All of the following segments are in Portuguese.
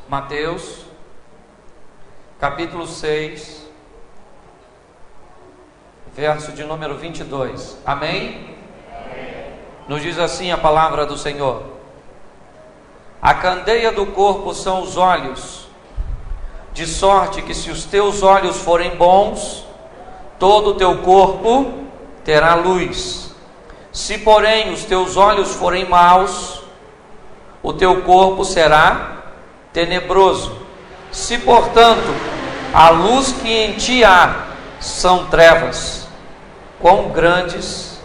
Mateus, capítulo 6, verso de número 22. Amém? Nos diz assim a palavra do Senhor: a candeia do corpo são os olhos, de sorte que se os teus olhos forem bons, todo o teu corpo terá luz. Se porém os teus olhos forem maus, o teu corpo será tenebroso. Se portanto a luz que em ti há são trevas, quão grandes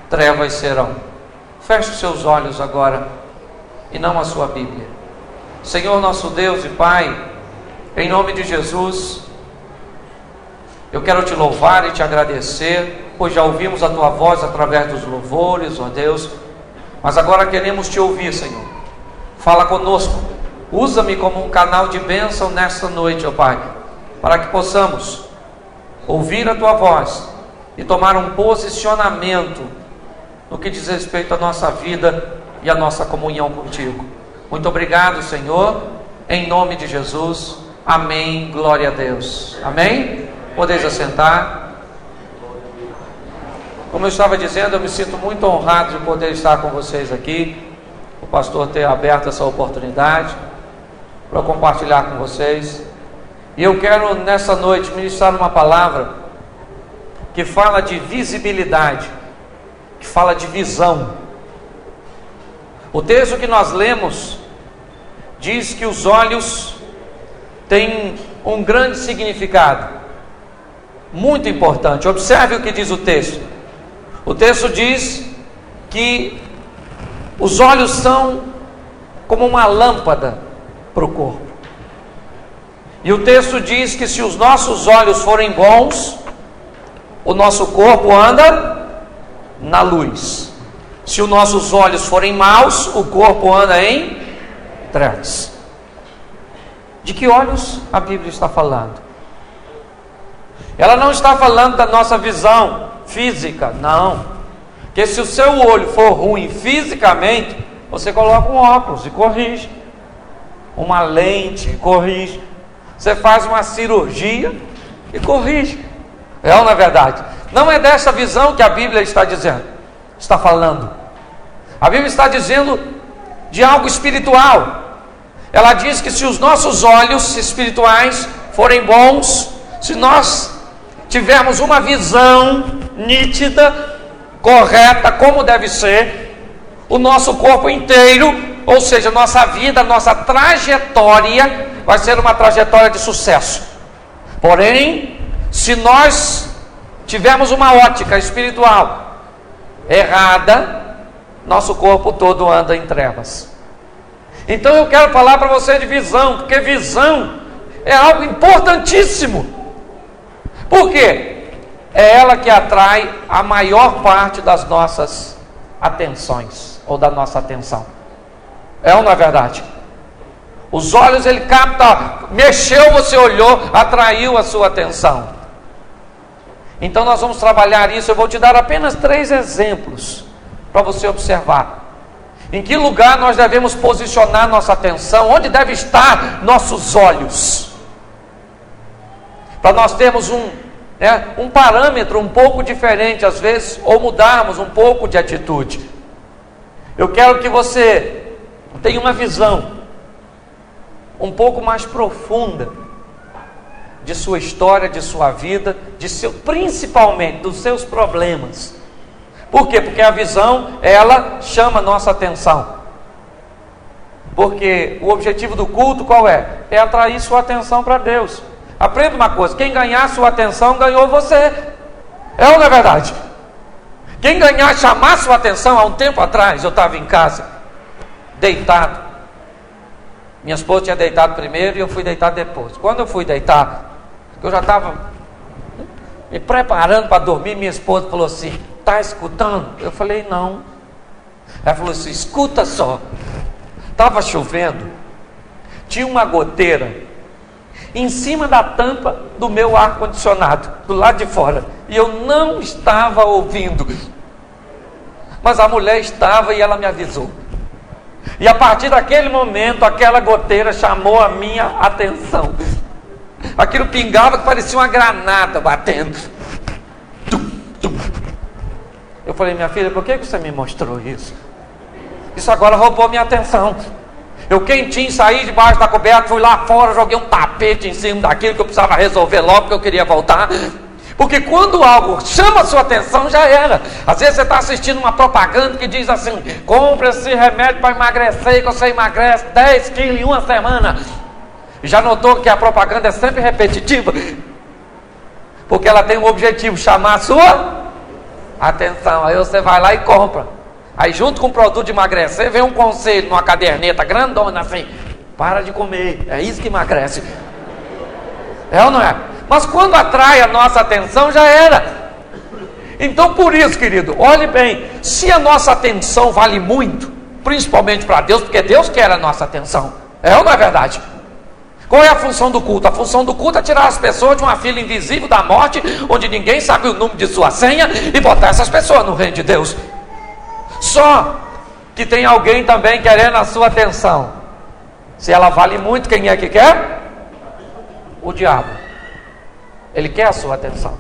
trevas serão. Feche os seus olhos agora e não a sua Bíblia. Senhor nosso Deus e Pai, em nome de Jesus, eu quero te louvar e te agradecer, pois já ouvimos a tua voz através dos louvores, ó Deus, mas agora queremos te ouvir, Senhor. Fala conosco, usa-me como um canal de bênção nesta noite, ó Pai, para que possamos ouvir a tua voz e tomar um posicionamento no que diz respeito à nossa vida e à nossa comunhão contigo. Muito obrigado, Senhor, em nome de Jesus, amém, glória a Deus, amém? Podeis assentar. Como eu estava dizendo, eu me sinto muito honrado de poder estar com vocês aqui, o pastor ter aberto essa oportunidade para compartilhar com vocês. E eu quero nessa noite ministrar uma palavra que fala de visibilidade, que fala de visão. O texto que nós lemos diz que os olhos têm um grande significado, muito importante. Observe o que diz o texto. O texto diz que os olhos são como uma lâmpada para o corpo. E o texto diz que se os nossos olhos forem bons, o nosso corpo anda na luz. Se os nossos olhos forem maus, o corpo anda em trevas. De que olhos a Bíblia está falando? Ela não está falando da nossa visão física, não. Porque se o seu olho for ruim fisicamente, você coloca um óculos e corrige, uma lente e corrige, você faz uma cirurgia e corrige. É ou não é verdade? Não é dessa visão que a Bíblia está dizendo, está falando. A Bíblia está dizendo de algo espiritual. Ela diz que se os nossos olhos espirituais forem bons, se nós tivermos uma visão nítida, correta, como deve ser, o nosso corpo inteiro, ou seja, nossa vida, nossa trajetória, vai ser uma trajetória de sucesso. Porém, se nós tivermos uma ótica espiritual errada, nosso corpo todo anda em trevas. Então eu quero falar para você de visão, porque visão é algo importantíssimo. Por quê? É ela que atrai a maior parte das nossas atenções, ou da nossa atenção. É ou não é verdade? Os olhos, ele capta, mexeu, você olhou, atraiu a sua atenção. Então nós vamos trabalhar isso. Eu vou te dar apenas 3 exemplos para você observar. Em que lugar nós devemos posicionar nossa atenção? Onde deve estar nossos olhos? Para nós termos um parâmetro um pouco diferente às vezes, ou mudarmos um pouco de atitude. Eu quero que você tenha uma visão um pouco mais profunda de sua história, de sua vida, principalmente dos seus problemas. Por quê? Porque a visão, ela chama nossa atenção. Porque o objetivo do culto qual é? É atrair sua atenção para Deus. Aprenda uma coisa: quem ganhar sua atenção, ganhou você. É ou não é verdade? Quem ganhar, chamar sua atenção. Há um tempo atrás, eu estava em casa, deitado. Minha esposa tinha deitado primeiro e eu fui deitar depois. Quando eu fui deitar, eu já estava me preparando para dormir, minha esposa falou assim: está escutando? Eu falei: não. Ela falou assim: escuta só. Estava chovendo, tinha uma goteira em cima da tampa do meu ar-condicionado, do lado de fora, e eu não estava ouvindo, mas a mulher estava e ela me avisou. E a partir daquele momento, aquela goteira chamou a minha atenção. Aquilo pingava que parecia uma granada batendo. Eu falei, minha filha, por que você me mostrou isso? Isso agora roubou minha atenção. Eu quentinho, saí debaixo da coberta, fui lá fora, joguei um tapete em cima daquilo que eu precisava resolver logo, porque eu queria voltar. Porque quando algo chama a sua atenção, já era. Às vezes você está assistindo uma propaganda que diz assim: compre esse remédio para emagrecer, que você emagrece 10 quilos em uma semana. Já notou que a propaganda é sempre repetitiva? Porque ela tem um objetivo, chamar a sua atenção. Aí você vai lá e compra. Aí junto com o produto de emagrecer, vem um conselho numa caderneta grandona assim: para de comer, é isso que emagrece. É ou não é? Mas quando atrai a nossa atenção, já era. Então por isso, querido, olhe bem, se a nossa atenção vale muito, principalmente para Deus, porque Deus quer a nossa atenção, é ou não é verdade? Qual é a função do culto? A função do culto é tirar as pessoas de uma fila invisível da morte, onde ninguém sabe o número de sua senha, e botar essas pessoas no reino de Deus. Só que tem alguém também querendo a sua atenção. Se ela vale muito, quem é que quer? O diabo. Ele quer a sua atenção.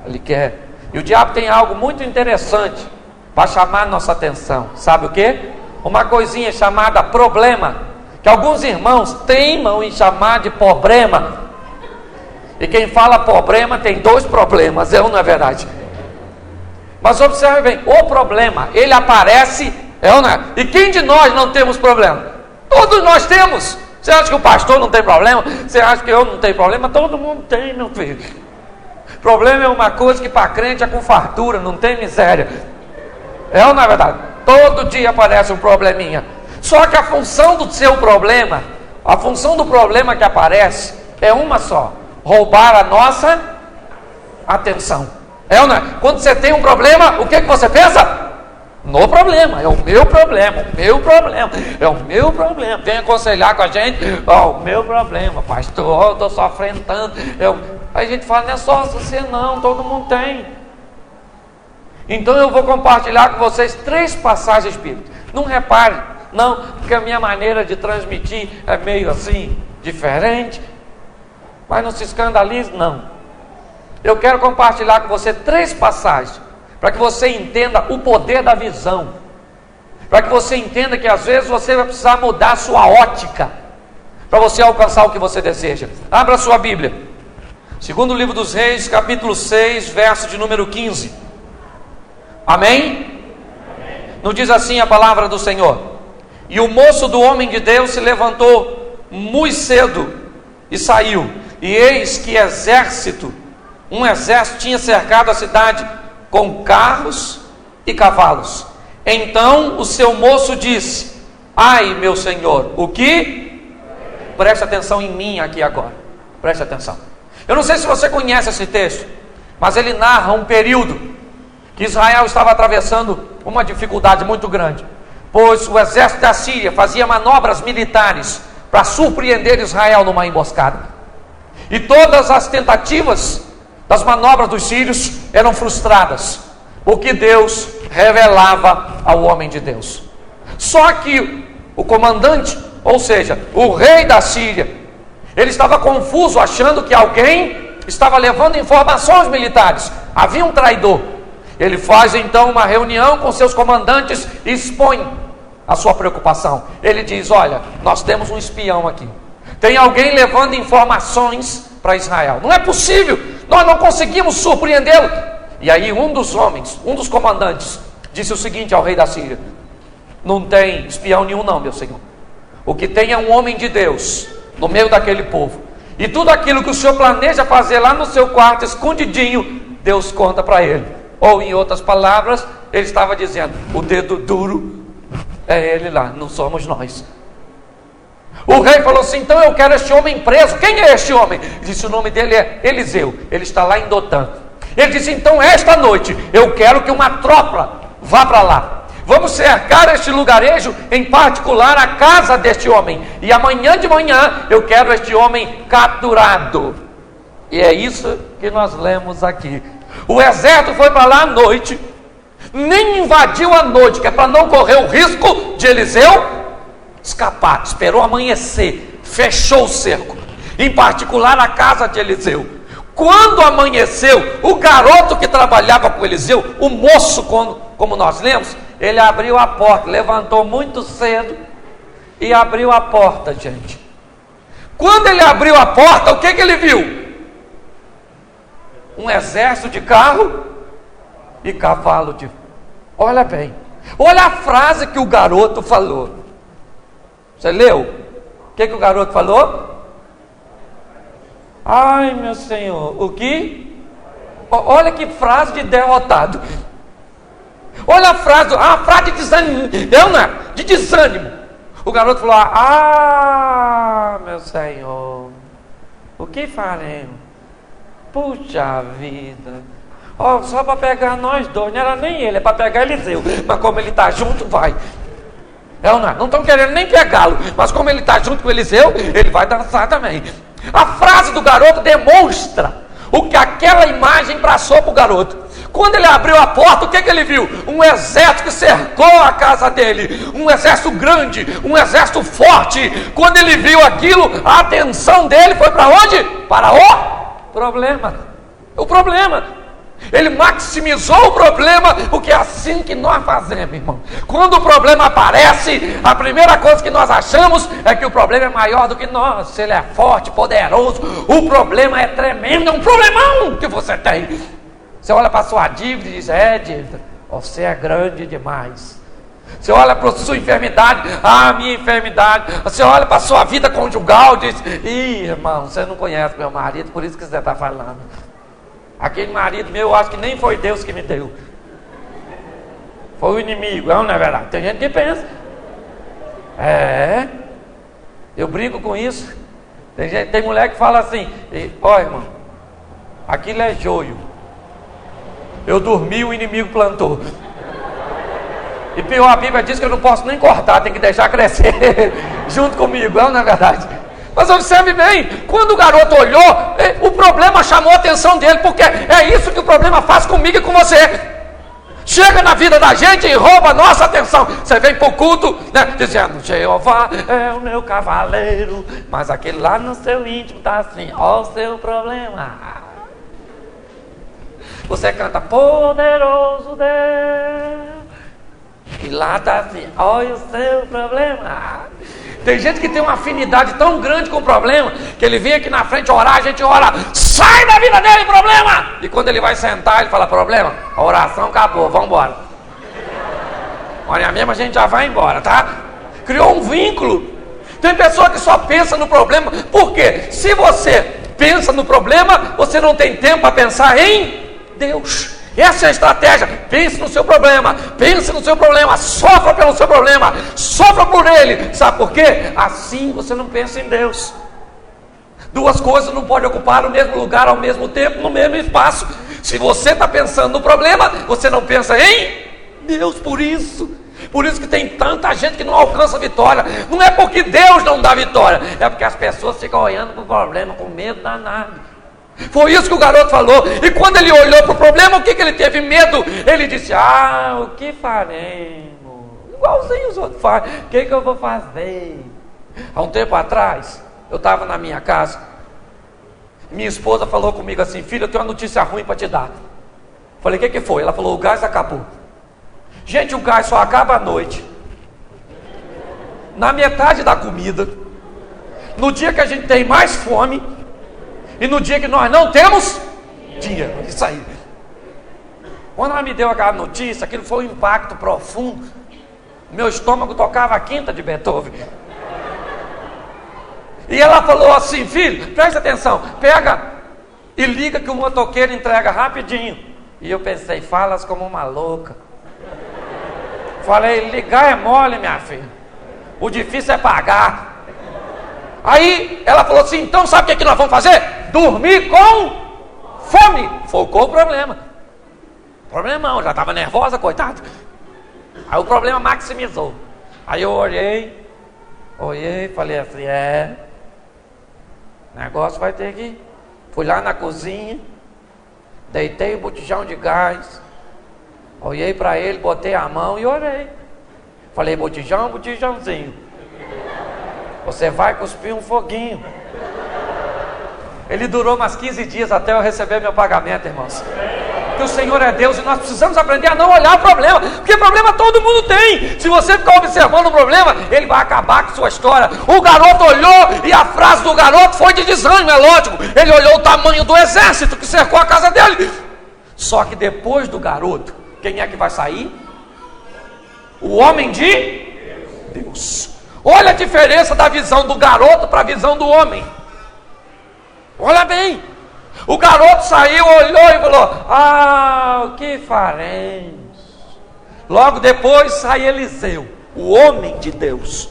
Ele quer. E o diabo tem algo muito interessante para chamar a nossa atenção. Sabe o que? Uma coisinha chamada problema, que alguns irmãos teimam em chamar de problema. E quem fala problema tem dois problemas, é ou não é verdade? Mas observe bem, o problema, ele aparece, é ou não é? E quem de nós não temos problema? Todos nós temos. Você acha que o pastor não tem problema? Você acha que eu não tenho problema? Todo mundo tem, meu filho. Problema é uma coisa que para crente é com fartura, não tem miséria. É ou não é verdade? Todo dia aparece um probleminha. Só que a função do seu problema, a função do problema que aparece é uma só: roubar a nossa atenção. É ou não é? Quando você tem um problema, o que você pensa? No problema, é o meu problema, o meu problema, é o meu problema. Vem aconselhar com a gente: ó, o meu problema, pastor, eu estou sofrendo tanto. Aí a gente fala: não é só você não, todo mundo tem. Então eu vou compartilhar com vocês 3 passagens bíblicas. Não repare, não, porque a minha maneira de transmitir é meio assim, diferente. Mas não se escandalize, não. Eu quero compartilhar com você 3 passagens, para que você entenda o poder da visão, para que você entenda que às vezes você vai precisar mudar a sua ótica, para você alcançar o que você deseja. Abra a sua Bíblia, segundo livro dos Reis, capítulo 6, verso de número 15. Amém? Não diz assim a palavra do Senhor: e o moço do homem de Deus se levantou muito cedo e saiu, e eis que um exército tinha cercado a cidade com carros e cavalos. Então o seu moço disse: ai, meu senhor, o que? Preste atenção em mim aqui agora, preste atenção. Eu não sei se você conhece esse texto, mas ele narra um período que Israel estava atravessando uma dificuldade muito grande, pois o exército da Síria fazia manobras militares para surpreender Israel numa emboscada, e todas as tentativas das manobras dos sírios eram frustradas, porque Deus revelava ao homem de Deus. Só que o comandante, ou seja, o rei da Síria, ele estava confuso, achando que alguém estava levando informações militares. Havia um traidor. Ele faz então uma reunião com seus comandantes e expõe a sua preocupação. Ele diz: olha, nós temos um espião aqui, tem alguém levando informações para Israel, não é possível, nós não conseguimos surpreendê-lo. E aí um dos homens, um dos comandantes, disse o seguinte ao rei da Síria: não tem espião nenhum não, meu senhor. O que tem é um homem de Deus no meio daquele povo, e tudo aquilo que o senhor planeja fazer lá no seu quarto escondidinho, Deus conta para ele. Ou em outras palavras, ele estava dizendo: o dedo duro é ele lá, não somos nós. O rei falou assim: então eu quero este homem preso. Quem é este homem? Ele disse: o nome dele é Eliseu, ele está lá em Dotã. Ele disse: então esta noite eu quero que uma tropa vá para lá, vamos cercar este lugarejo, em particular a casa deste homem, e amanhã de manhã eu quero este homem capturado. E é isso que nós lemos aqui. O exército foi para lá à noite, nem invadiu a noite, que é para não correr o risco de Eliseu escapar. Esperou amanhecer, fechou o cerco, em particular a casa de Eliseu. Quando amanheceu, o garoto que trabalhava com Eliseu, o moço, como nós lemos, ele abriu a porta, levantou muito cedo e abriu a porta, gente. Quando ele abriu a porta, o que ele viu? Um exército de carro e cavalo de... Olha bem, olha a frase que o garoto falou. Você leu? O que o garoto falou? Ai, meu Senhor, o que? Olha que frase de derrotado. Olha a frase de desânimo. De desânimo. O garoto falou: ah, meu Senhor, o que faremos? Puxa vida. Só para pegar nós dois, não era nem ele, é para pegar Eliseu. Mas como ele está junto, vai. Não estão querendo nem pegá-lo, mas como ele está junto com Eliseu, ele vai dançar também. A frase do garoto demonstra o que aquela imagem passou para o garoto. Quando ele abriu a porta, o que ele viu? Um exército que cercou a casa dele, um exército grande, um exército forte. Quando ele viu aquilo, a atenção dele foi para onde? Para o problema. O problema. Ele maximizou o problema, porque é assim que nós fazemos, irmão. Quando o problema aparece, a primeira coisa que nós achamos é que o problema é maior do que nós. Se ele é forte, poderoso, o problema é tremendo, é um problemão que você tem. Você olha para a sua dívida e diz: dívida, você é grande demais. Você olha para a sua enfermidade: minha enfermidade. Você olha para a sua vida conjugal e diz: irmão, você não conhece meu marido, por isso que você está falando. Aquele marido meu, eu acho que nem foi Deus que me deu. Foi o inimigo, não é verdade? Tem gente que pensa. Eu brinco com isso. Tem mulher que fala assim: irmão, aquilo é joio. Eu dormi, o inimigo plantou. E pior, a Bíblia diz que eu não posso nem cortar, tem que deixar crescer junto comigo, não é verdade? Mas observe bem, quando o garoto olhou, o problema chamou a atenção dele, porque é isso que o problema faz comigo e com você. Chega na vida da gente e rouba a nossa atenção. Você vem para o culto, né, dizendo: Jeová é o meu cavaleiro, mas aquele lá no seu íntimo está assim: ó o seu problema. Você canta: poderoso Deus, e lá está assim: olha o seu problema. Tem gente que tem uma afinidade tão grande com o problema, que ele vem aqui na frente orar, a gente ora: sai da vida dele, problema! E quando ele vai sentar, ele fala: problema, a oração acabou, vamos embora. Olha mesmo, a gente já vai embora, tá? Criou um vínculo. Tem pessoa que só pensa no problema. Por quê? Se você pensa no problema, você não tem tempo para pensar em Deus. Essa é a estratégia. Pense no seu problema, sofra pelo seu problema, sofra por ele. Sabe por quê? Assim você não pensa em Deus. Duas coisas não podem ocupar o mesmo lugar ao mesmo tempo, no mesmo espaço. Se você está pensando no problema, você não pensa em Deus. Por isso que tem tanta gente que não alcança vitória. Não é porque Deus não dá vitória, é porque as pessoas ficam olhando para o problema com medo danado. Foi isso que o garoto falou. E quando ele olhou para o problema, o que ele teve medo? Ele disse: o que faremos? Igualzinho os outros fazem. O que eu vou fazer? Há um tempo atrás, eu estava na minha casa. Minha esposa falou comigo assim: filho, eu tenho uma notícia ruim para te dar. Falei: o que foi? Ela falou: o gás acabou. Gente, o gás só acaba à noite, na metade da comida, no dia que a gente tem mais fome e no dia que nós não temos dinheiro. Isso aí. Quando ela me deu aquela notícia, aquilo foi um impacto profundo. Meu estômago tocava a quinta de Beethoven. E ela falou assim: filho, presta atenção, pega e liga que o motoqueiro entrega rapidinho. E eu pensei: falas como uma louca. Falei: ligar é mole, minha filha, o difícil é pagar. Aí ela falou assim: então sabe o que nós vamos fazer? Dormir com fome. Focou o problema. Problemão, já estava nervosa, coitado. Aí o problema maximizou. Aí eu olhei, falei assim: negócio vai ter que ir. Fui lá na cozinha, deitei o botijão de gás, Olhei para ele, botei a mão e orei. Falei, botijão, botijãozinho, você vai cuspir um foguinho. Ele durou mais 15 dias até eu receber meu pagamento, irmãos. Que o Senhor é Deus e nós precisamos aprender a não olhar o problema, porque problema todo mundo tem. Se você ficar observando o problema, ele vai acabar com sua história. O garoto olhou e a frase do garoto foi de desânimo, é lógico. Ele olhou o tamanho do exército que cercou a casa dele. Só que depois do garoto, quem é que vai sair? O homem de Deus. Olha a diferença da visão do garoto para a visão do homem. Olha bem. O garoto saiu, olhou e falou: ah, o que faremos? Logo depois sai Eliseu, o homem de Deus.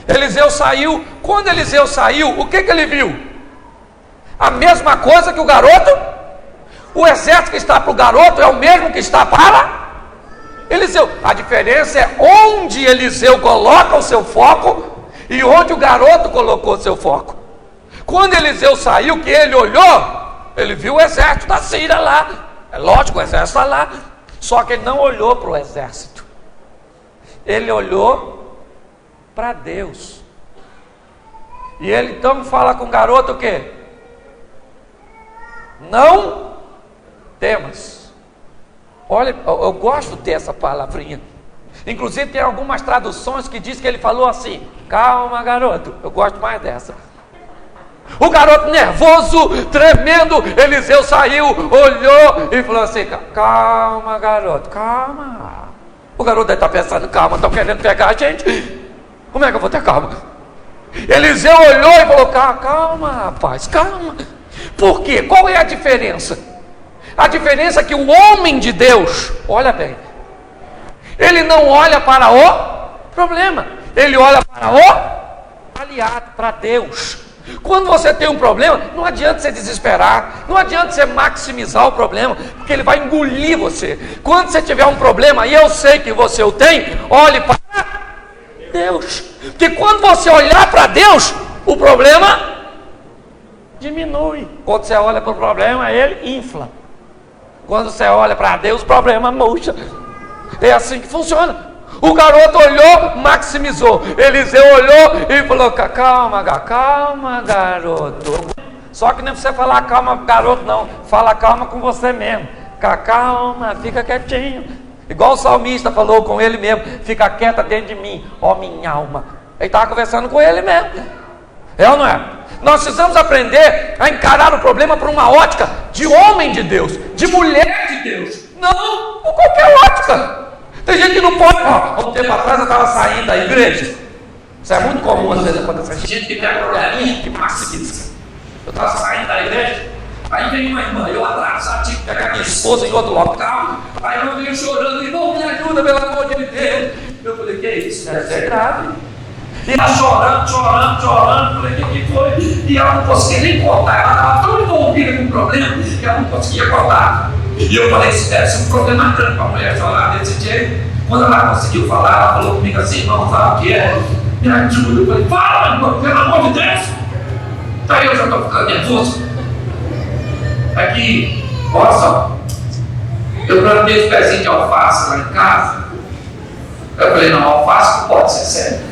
Eliseu saiu. Quando Eliseu saiu, o que ele viu? A mesma coisa que o garoto. O exército que está para o garoto é o mesmo que está para Eliseu. A diferença é onde Eliseu coloca o seu foco e onde o garoto colocou o seu foco. Quando Eliseu saiu, que ele olhou, ele viu o exército da Síria lá. É lógico, o exército está lá. Só que ele não olhou para o exército. Ele olhou para Deus. E ele então fala com o garoto o quê? Não temas. Olha, eu gosto dessa palavrinha. Inclusive tem algumas traduções que diz que ele falou assim: calma, garoto. Eu gosto mais dessa. O garoto nervoso, tremendo, Eliseu saiu, olhou e falou assim: calma, garoto, calma. O garoto deve estar pensando: calma, estão querendo pegar a gente. Como é que eu vou ter calma? Eliseu olhou e falou: calma, rapaz, calma. Por quê? Qual é a diferença? A diferença é que o homem de Deus, olha bem, ele não olha para o problema, ele olha para o aliado, para Deus. Quando você tem um problema, não adianta você desesperar, não adianta você maximizar o problema, porque ele vai engolir você. Quando você tiver um problema, e eu sei que você o tem, olhe para Deus, porque quando você olhar para Deus, o problema diminui. Quando você olha para o problema, ele infla. Quando você olha para Deus, o problema murcha. É assim que funciona. O garoto olhou, maximizou. Eliseu olhou e falou: calma, garoto. Só que não precisa falar calma, garoto, não. Fala calma com você mesmo. Calma, fica quietinho. Igual o salmista falou com ele mesmo: fica quieta dentro de mim, ó minha alma. Ele estava conversando com ele mesmo. É ou não é? Nós precisamos aprender a encarar o problema por uma ótica de homem de Deus, de mulher de Deus. Não por qualquer ótica. Tem gente que não pode. Há um tempo atrás eu estava saindo da igreja. Isso é muito comum às vezes acontecer. Tem gente que tem a probleminha que maximiza. Eu estava saindo da igreja, aí veio uma irmã, eu atrasado, tinha que pegar minha esposa em outro local. Aí eu veio chorando: irmão, me ajuda, pelo amor de Deus. Eu falei: que é isso? Deve ser grave. E ela chorando, falei: que foi? E ela não conseguia nem contar, ela estava tão envolvida com o problema que ela não conseguia contar. E eu falei: isso deve ser um problema grande para a mulher chorar desse jeito. Quando ela conseguiu falar, ela falou comigo assim: irmão, sabe o que é? Me ajuda. Eu falei: fala, irmão, pelo amor de Deus. Aí eu já estou ficando nervoso. Aqui, olha só, eu plantei os pezinhos de alface lá em casa. Eu falei: não, alface não pode ser sério.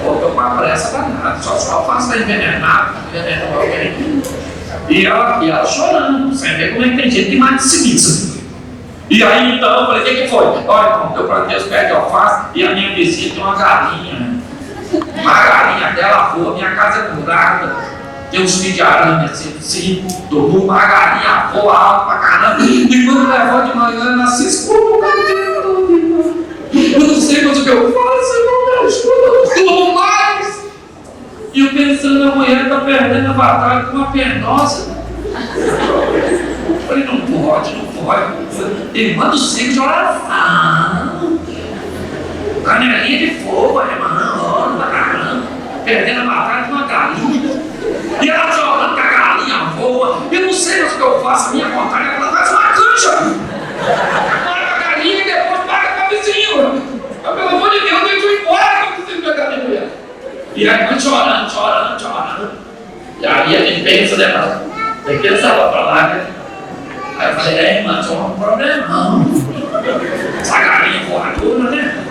Eu estou com a pressa danada, só se o alface está envenenado, envenenou alguém. E ela chorando, você vê como é que tem gente que maximiza. E aí então eu falei: o que foi? Olha, irmão, eu plantei os pés de alface e a minha vizinha tem uma galinha. Uma galinha dela voa, minha casa é murada, tem uns fios de aranha assim, uma galinha voa alto pra caramba. E quando levou de manhã, ela se escurou, eu não sei mais o que eu faço, irmão, me ajuda, tudo mais. E eu pensando: a mulher está perdendo a batalha com uma penosa. Eu falei: não pode. Irmã do cego de oração. Canelinha de fogo, irmã, pra caramba. Perdendo a batalha com uma galinha. E ela chorando que a galinha voa. Eu não sei mais o que eu faço, a minha vontade é que ela faz uma cancha. Mata a galinha e depois paga para o vizinho. Mas pelo amor de Deus, deixa eu ir embora que eu preciso pegar a minha mulher. E a irmã chorando. E aí a gente pensa, né, tem que pensar para lá, né? Aí eu falei, irmã, tinha um problemão. Essa galinha voadora, né?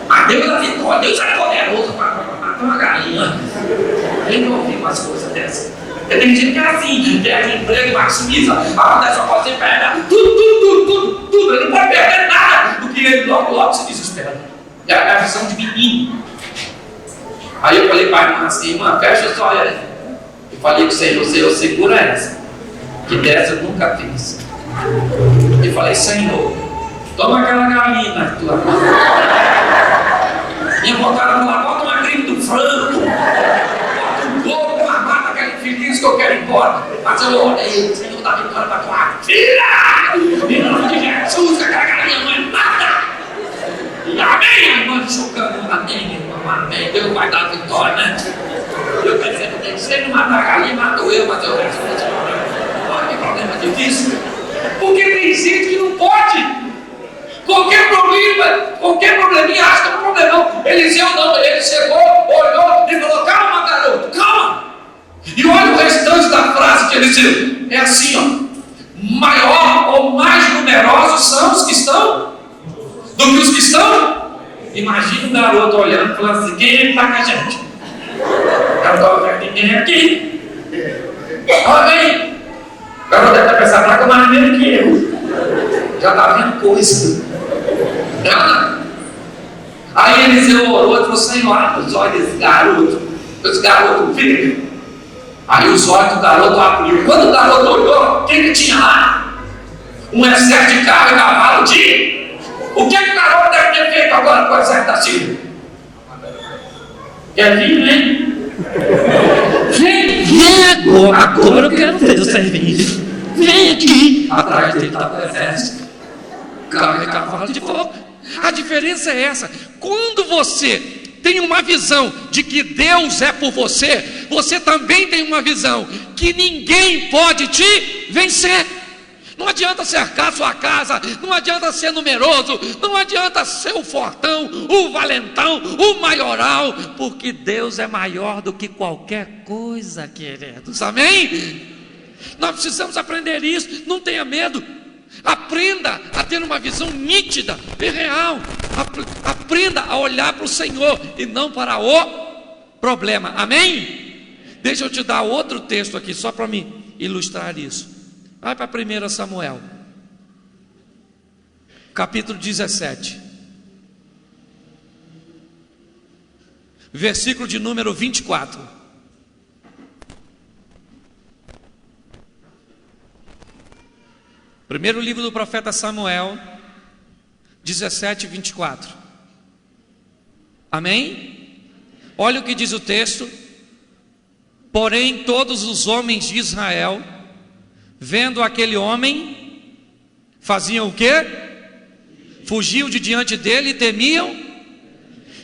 A Deus da vitória, Deus é poderoso para matar uma galinha. Ele não ouviu umas coisas dessas. Tem gente que é assim, perde emprego, maximiza, acontece uma coisa, você perde tudo. Ele não pode perder nada, porque ele logo se desespera. É a visão de menino. Aí eu falei para a irmã assim, irmã, fecha os olhos aí. Eu falei com você, eu segura essa, que dessa eu nunca fiz. Eu falei, Senhor, toma aquela galinha na tua mão. E botaram lá, bota uma gripe do frango, bota um globo, mata aquele feliz que eu quero ir embora. Mas eu orei, o Senhor dá vitória para tua filha. Em nome de Jesus, que aquela galinha não é nada. E amém, a irmã chocando, amém, irmão, amém. Deus vai dar vitória, né? Eu pensei, se ele não matar a galinha, matou eu, mas eu resto desse problema. Olha que problema difícil. Porque tem gente que não pode. Qualquer probleminha, acha que é um problemão. Eliseu não, ele chegou, olhou e falou, calma, garoto, calma. E olha o restante da frase de Eliseu. É assim, ó. Maior ou mais numerosos são os que estão do que os que estão. Imagina o garoto olhando e falando assim, quem é que está com a gente? Eu estou vendo ninguém aqui. Olha bem. O garoto deve estar pensando, está com mais medo que eu. Já está vendo coisa. Aí Eliseu orou e falou, Senhor, abre os olhos desse garoto. Esse garoto veio. Aí os olhos do garoto abriram. Quando o garoto olhou, o que tinha lá? Um exército de carro e cavalo de... O que o garoto deve ter feito agora com o exército da Síria? Quer vir, vem? Vem agora eu quero ver o serviço. Vem aqui. Atrás dele estava o exército. Carro e cavalo de fogo. A diferença é essa. Quando você tem uma visão de que Deus é por você, você também tem uma visão que ninguém pode te vencer. Não adianta cercar sua casa, não adianta ser numeroso, não adianta ser o fortão, o valentão, o maioral, porque Deus é maior do que qualquer coisa, queridos. Amém? Nós precisamos aprender isso. Não tenha medo. Aprenda a ter uma visão nítida e real. Aprenda a olhar para o Senhor e não para o problema. Amém? Deixa eu te dar outro texto aqui, só para me ilustrar isso. Vai para 1 Samuel, capítulo 17, versículo de número 24. Primeiro livro do profeta Samuel, 17, 24. Amém? Olha o que diz o texto. Porém todos os homens de Israel, vendo aquele homem, faziam o quê? Fugiam de diante dele e temiam,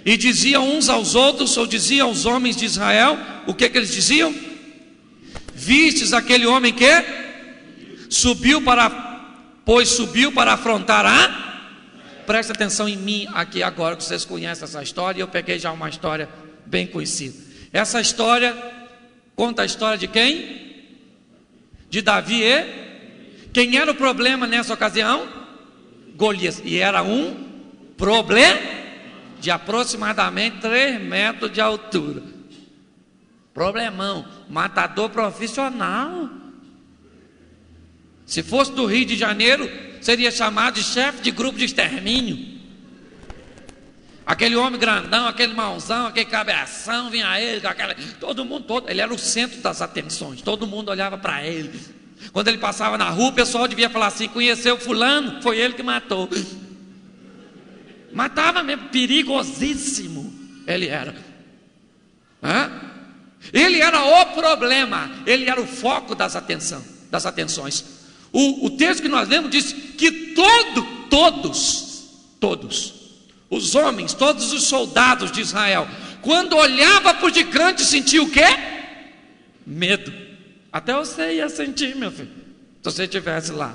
e diziam uns aos outros, ou diziam aos homens de Israel, o que eles diziam? Vistes aquele homem que subiu para afrontar presta atenção em mim aqui agora, que vocês conhecem essa história, e eu peguei já uma história bem conhecida. Essa história conta a história de quem? De Davi e quem era o problema nessa ocasião? Golias. E era um problema de aproximadamente 3 metros de altura. Problemão, matador profissional. Se fosse do Rio de Janeiro, seria chamado de chefe de grupo de extermínio. Aquele homem grandão, aquele mãozão, aquele cabeção, vinha ele com aquela... ele era o centro das atenções, todo mundo olhava para ele. Quando ele passava na rua, o pessoal devia falar assim, conheceu fulano? Foi ele que matou. Matava mesmo, perigosíssimo ele era. Ele era o problema, ele era o foco das atenções. O texto que nós lemos diz que todos os homens, todos os soldados de Israel, quando olhava para o gigante, sentia o quê? Medo. Até você ia sentir, meu filho, se você estivesse lá,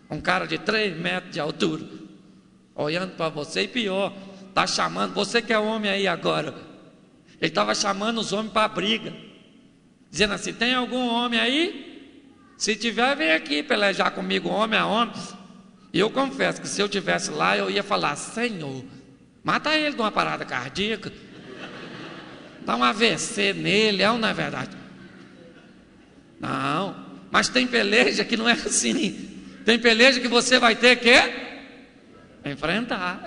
um cara de 3 metros de altura, olhando para você, e pior, está chamando, você que é homem aí agora, ele estava chamando os homens para a briga, dizendo assim, tem algum homem aí? Se tiver, vem aqui pelejar comigo, homem a homem. E eu confesso que se eu tivesse lá, eu ia falar: Senhor, mata ele de uma parada cardíaca, dá um AVC nele, é ou não é verdade? Não, mas tem peleja que não é assim. Tem peleja que você vai ter que enfrentar.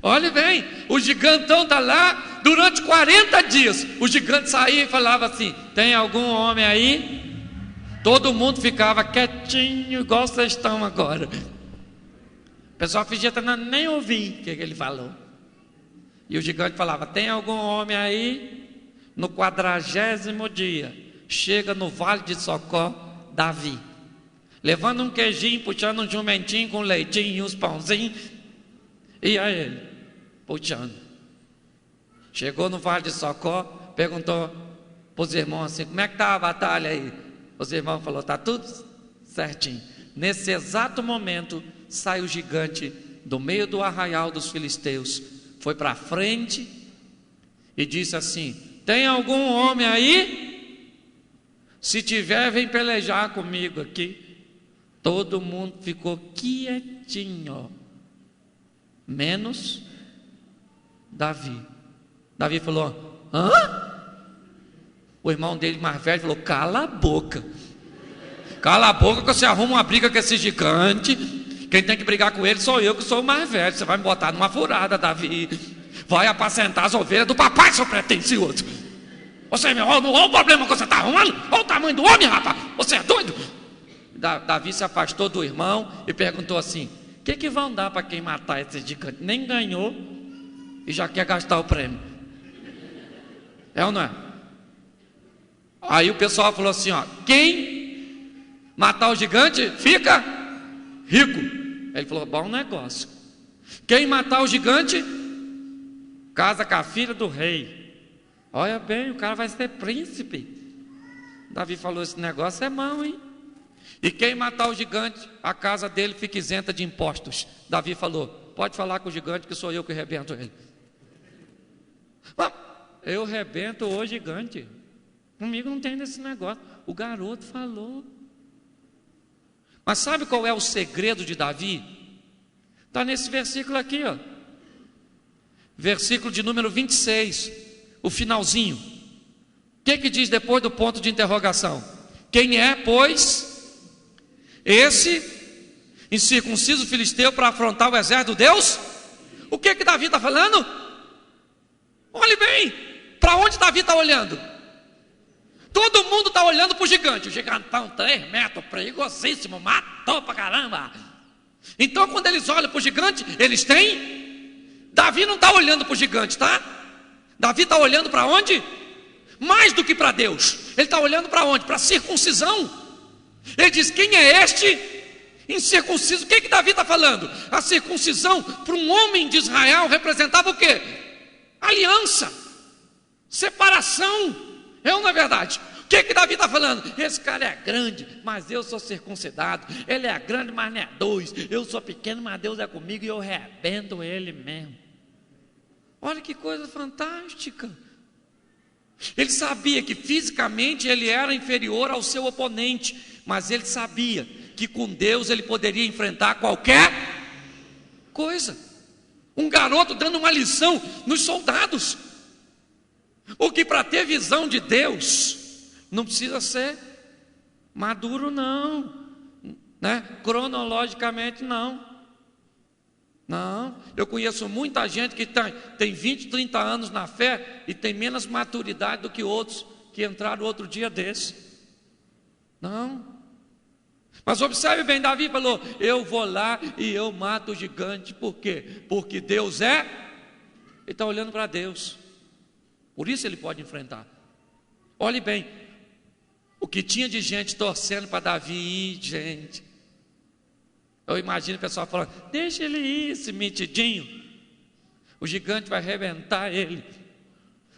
Olhe bem, o gigantão está lá durante 40 dias. O gigante saía e falava assim: tem algum homem aí? Todo mundo ficava quietinho, igual vocês estão agora. O pessoal fingia nem ouvir o que ele falou. E o gigante falava: tem algum homem aí? No 40º dia, chega no Vale de Socó, Davi, levando um queijinho, puxando um jumentinho com leitinho e uns pãozinhos. E a ele, puxando. Chegou no Vale de Socó, perguntou para os irmãos assim: como é que está a batalha aí? Os irmãos falaram: está tudo certinho. Nesse exato momento, sai o gigante do meio do arraial dos filisteus, foi para frente e disse assim: tem algum homem aí? Se tiver, vem pelejar comigo aqui. Todo mundo ficou quietinho, menos Davi. Davi falou: hã? O irmão dele mais velho falou: cala a boca. Cala a boca que você arruma uma briga com esse gigante. Quem tem que brigar com ele sou eu, que sou o mais velho. Você vai me botar numa furada, Davi. Vai apacentar as ovelhas do papai, seu pretencioso. Você, meu, olha o problema que você está arrumando. Olha o tamanho do homem, rapaz. Você é doido? Davi se afastou do irmão e perguntou assim: o que vão dar para quem matar esse gigante? Nem ganhou e já quer gastar o prêmio. É ou não é? Aí o pessoal falou assim: ó, quem matar o gigante fica rico. Ele falou: bom negócio. Quem matar o gigante casa com a filha do rei. Olha bem, o cara vai ser príncipe. Davi falou: esse negócio é mau, hein? E quem matar o gigante, a casa dele fica isenta de impostos. Davi falou: pode falar com o gigante que sou eu que rebento ele. Eu rebento o gigante. Comigo não tem desse negócio. O garoto falou. Mas sabe qual é o segredo de Davi? Está nesse versículo aqui, ó. Versículo de número 26, o finalzinho. O que diz depois do ponto de interrogação? Quem é, pois, esse incircunciso filisteu para afrontar o exército de Deus? O que Davi está falando? Olhe bem, para onde Davi está olhando? Todo mundo está olhando para o gigante. O gigantão, 3 metros, perigosíssimo, matou para caramba. Então quando eles olham para o gigante, eles têm... Davi não está olhando para o gigante, tá? Davi está olhando para onde? Mais do que para Deus. Ele está olhando para onde? Para a circuncisão. Ele diz: quem é este incircunciso? O que Davi está falando? A circuncisão para um homem de Israel representava o quê? Aliança, separação. É ou não é verdade? O que Davi está falando? Esse cara é grande, mas eu sou circuncidado. Ele é grande, mas não é 2. Eu sou pequeno, mas Deus é comigo e eu rebento ele mesmo. Olha que coisa fantástica. Ele sabia que fisicamente ele era inferior ao seu oponente, mas ele sabia que com Deus ele poderia enfrentar qualquer coisa. Um garoto dando uma lição nos soldados. O que para ter visão de Deus não precisa ser maduro, não, né? Cronologicamente, não. Eu conheço muita gente que tem 20, 30 anos na fé e tem menos maturidade do que outros que entraram outro dia desse. Não. Mas observe bem, Davi falou: eu vou lá e eu mato o gigante. Por quê? Porque Deus é. Ele está olhando para Deus. Por isso ele pode enfrentar. Olhe bem, o que tinha de gente torcendo para Davi, gente. Eu imagino o pessoal falando: deixa ele ir, esse metidinho. O gigante vai arrebentar ele.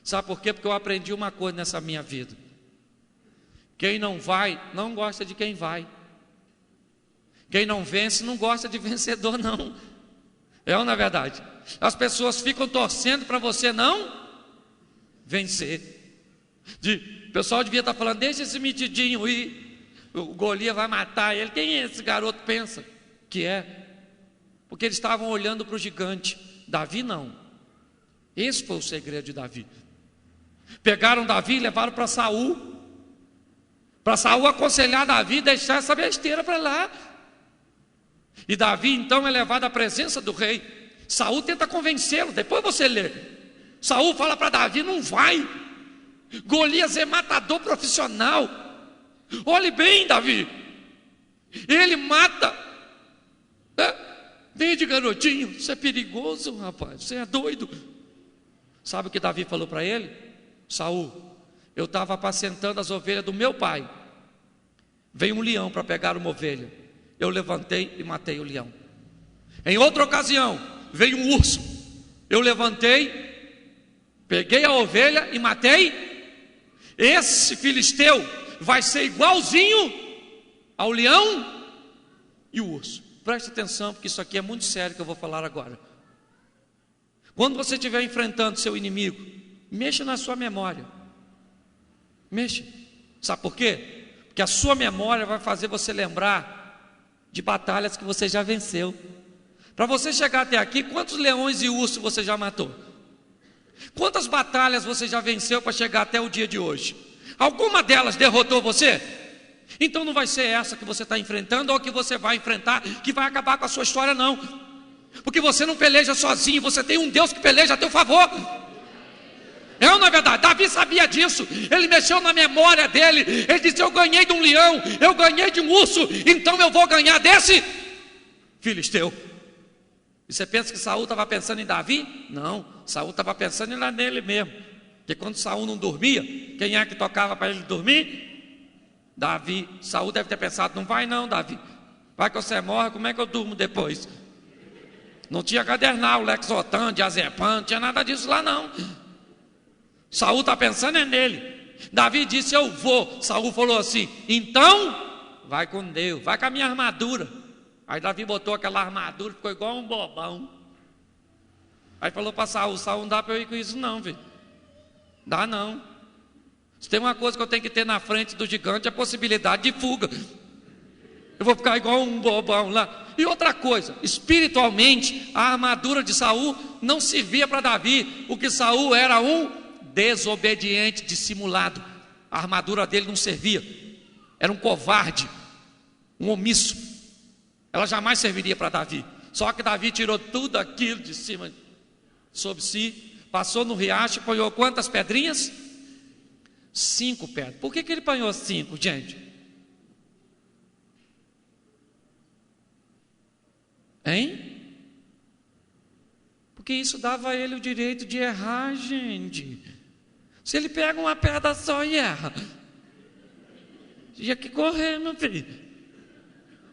Sabe por quê? Porque eu aprendi uma coisa nessa minha vida: quem não vai, não gosta de quem vai. Quem não vence, não gosta de vencedor, não. É ou não é verdade? As pessoas ficam torcendo para você não vencer. O pessoal devia estar falando: deixa esse metidinho ir. o Golias vai matar ele. Quem é esse garoto? Pensa que é, porque eles estavam olhando para o gigante. Davi não. Esse foi o segredo de Davi. Pegaram Davi e levaram para Saul aconselhar Davi, deixar essa besteira para lá. E Davi então é levado à presença do rei. Saul tenta convencê-lo, depois você lê. Saul fala para Davi: não vai, Golias é matador profissional. Olhe bem, Davi, ele mata. Vem de garotinho, isso é perigoso, rapaz, você é doido. Sabe o que Davi falou para ele? Saul, eu estava apacentando as ovelhas do meu pai, veio um leão para pegar uma ovelha, eu levantei e matei o leão. Em outra ocasião, veio um urso, eu levantei, peguei a ovelha e matei. Esse filisteu vai ser igualzinho ao leão e o urso. Preste atenção, porque isso aqui é muito sério que eu vou falar agora. Quando você estiver enfrentando seu inimigo, mexa na sua memória. Mexa. Sabe por quê? Porque a sua memória vai fazer você lembrar de batalhas que você já venceu. Para você chegar até aqui, quantos leões e ursos você já matou? Quantas batalhas você já venceu para chegar até o dia de hoje? Alguma delas derrotou você? Então não vai ser essa que você está enfrentando ou que você vai enfrentar que vai acabar com a sua história, não. Porque você não peleja sozinho, você tem um Deus que peleja a teu favor. É ou não é verdade? Davi sabia disso, ele mexeu na memória dele. Ele disse: eu ganhei de um leão, eu ganhei de um urso, então eu vou ganhar desse filisteu. E você pensa que Saul estava pensando em Davi? Não, Saul estava pensando nele mesmo. Porque quando Saul não dormia, quem é que tocava para ele dormir? Davi. Saul deve ter pensado: não vai não, Davi, vai que você morre, como é que eu durmo depois? Não tinha cadernal, Lexotan, diazepam, não tinha nada disso lá não. Saul está pensando é nele. Davi disse: eu vou. Saul falou assim: então vai com Deus, vai com a minha armadura. Aí Davi botou aquela armadura, ficou igual um bobão. Aí falou para Saul: Saul, não dá para eu ir com isso não, filho. Dá não. Se tem uma coisa que eu tenho que ter na frente do gigante, é a possibilidade de fuga. Eu vou ficar igual um bobão lá. E outra coisa, espiritualmente, a armadura de Saul não servia para Davi. O que Saul era um desobediente dissimulado. A armadura dele não servia. Era um covarde, um omisso. Ela jamais serviria para Davi. Só que Davi tirou tudo aquilo de cima sobre si, passou no riacho e apanhou quantas pedrinhas? 5 pedras. Por que ele apanhou 5, gente? Hein? Porque isso dava a ele o direito de errar, gente. Se ele pega uma pedra só e erra, tinha que correr, meu filho.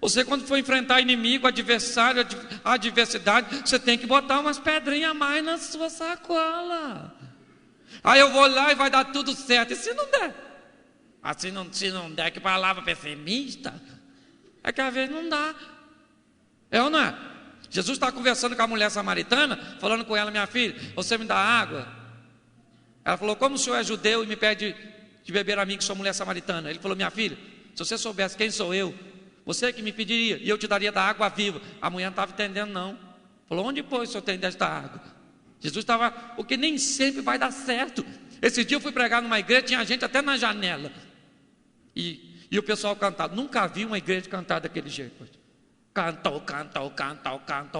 Você, quando for enfrentar inimigo, adversário, adversidade, você tem que botar umas pedrinhas a mais na sua sacola. Aí eu vou lá e vai dar tudo certo. E se não der? Assim não, se não der, que palavra pessimista. É que às vezes não dá. É ou não é? Jesus está conversando com a mulher samaritana, falando com ela: minha filha, você me dá água? Ela falou: como o senhor é judeu e me pede de beber a mim, que sou mulher samaritana? Ele falou: minha filha, se você soubesse quem sou eu, você que me pediria, e eu te daria da água viva. A mulher não estava entendendo não. Falou: onde pois o senhor tem desta água? Jesus estava, porque nem sempre vai dar certo. Esse dia eu fui pregar numa igreja, tinha gente até na janela. E o pessoal cantava. Nunca vi uma igreja cantar daquele jeito. Cantou.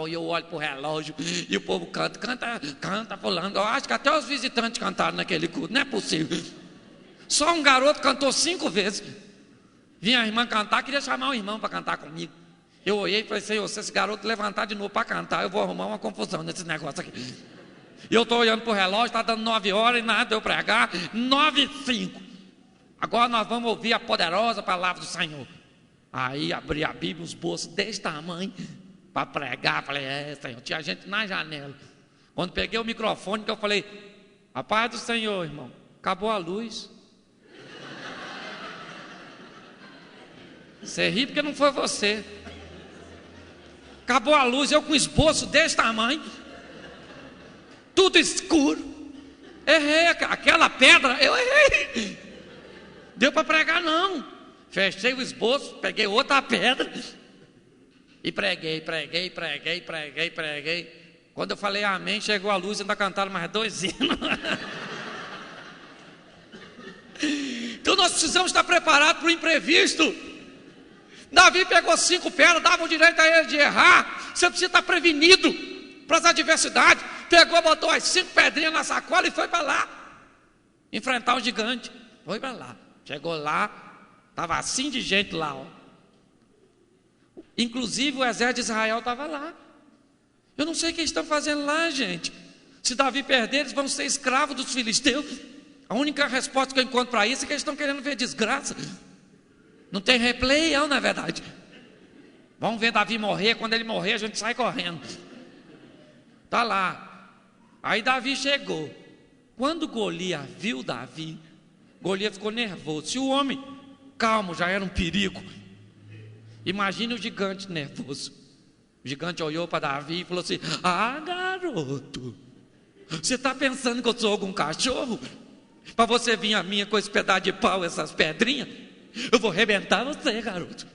E eu olho para o relógio e o povo canta fulano. Eu acho que até os visitantes cantaram naquele culto. Não é possível. Só um garoto cantou 5 vezes. Vinha a irmã cantar, queria chamar o irmão para cantar comigo. Eu olhei e falei: Senhor, se esse garoto levantar de novo para cantar, eu vou arrumar uma confusão nesse negócio aqui. E eu estou olhando para o relógio, está dando 9 horas e nada, eu pregar, 9h05. Agora nós vamos ouvir a poderosa palavra do Senhor. Aí abri a Bíblia, uns bolsos desse tamanho, para pregar. Falei: Senhor, tinha gente na janela. Quando peguei o microfone, que eu falei: a paz do Senhor, irmão, acabou a luz. Você ri porque não foi você. Acabou a luz, eu com esboço desse tamanho, tudo escuro. Errei, aquela pedra, eu errei. Deu para pregar não. Fechei o esboço, peguei outra pedra e preguei. Quando eu falei amém, chegou a luz e ainda cantaram mais 2 hinos. Então nós precisamos estar preparados para o imprevisto. Davi pegou 5 pedras, dava o direito a ele de errar. Você precisa estar prevenido para as adversidades. Pegou, botou as 5 pedrinhas na sacola e foi para lá enfrentar o gigante. Foi para lá, chegou lá, estava assim de gente lá, ó. Inclusive o exército de Israel estava lá. Eu não sei o que eles estão fazendo lá, gente. Se Davi perder, eles vão ser escravos dos filisteus. A única resposta que eu encontro para isso é que eles estão querendo ver desgraça. Não tem replay, não é verdade? Vamos ver Davi morrer. Quando ele morrer, a gente sai correndo. Está lá. Aí Davi chegou. Quando Golias viu Davi, Golias ficou nervoso. Se o homem calmo já era um perigo, imagine o gigante nervoso. O gigante olhou para Davi e falou assim: ah, garoto, você está pensando que eu sou algum cachorro? Para você vir a minha com esse pedaço de pau, essas pedrinhas? Eu vou arrebentar você, garoto.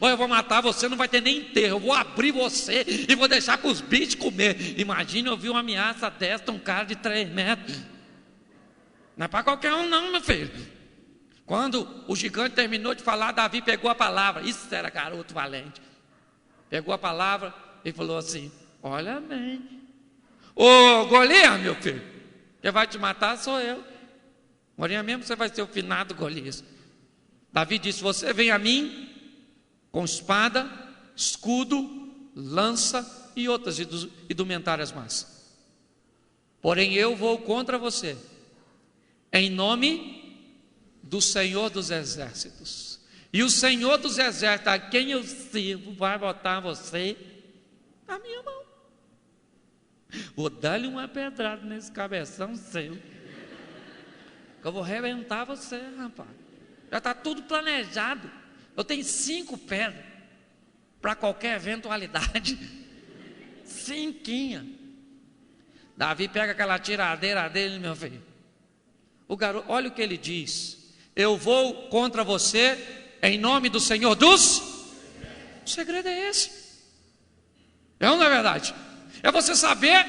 Ou eu vou matar você, não vai ter nem enterro. Eu vou abrir você e vou deixar para os bichos comer. Imagine ouvir uma ameaça dessa, um cara de 3 metros. Não é para qualquer um não, meu filho. Quando o gigante terminou de falar, Davi pegou a palavra. Isso era garoto valente. Pegou a palavra e falou assim: olha bem, ô Golias, meu filho, quem vai te matar sou eu. Morinha mesmo, você vai ser o finado Golias. Davi disse: você vem a mim com espada, escudo, lança e outras indumentárias más. Porém eu vou contra você, em nome do Senhor dos Exércitos. E o Senhor dos Exércitos, a quem eu sirvo, vai botar você na minha mão. Vou dar-lhe uma pedrada nesse cabeção seu, que eu vou arrebentar você, rapaz. Já está tudo planejado. Eu tenho 5 pedras para qualquer eventualidade. 5. Davi pega aquela tiradeira dele, meu filho. O garoto, olha o que ele diz: eu vou contra você em nome do Senhor dos... O segredo é esse. É ou não é verdade? É você saber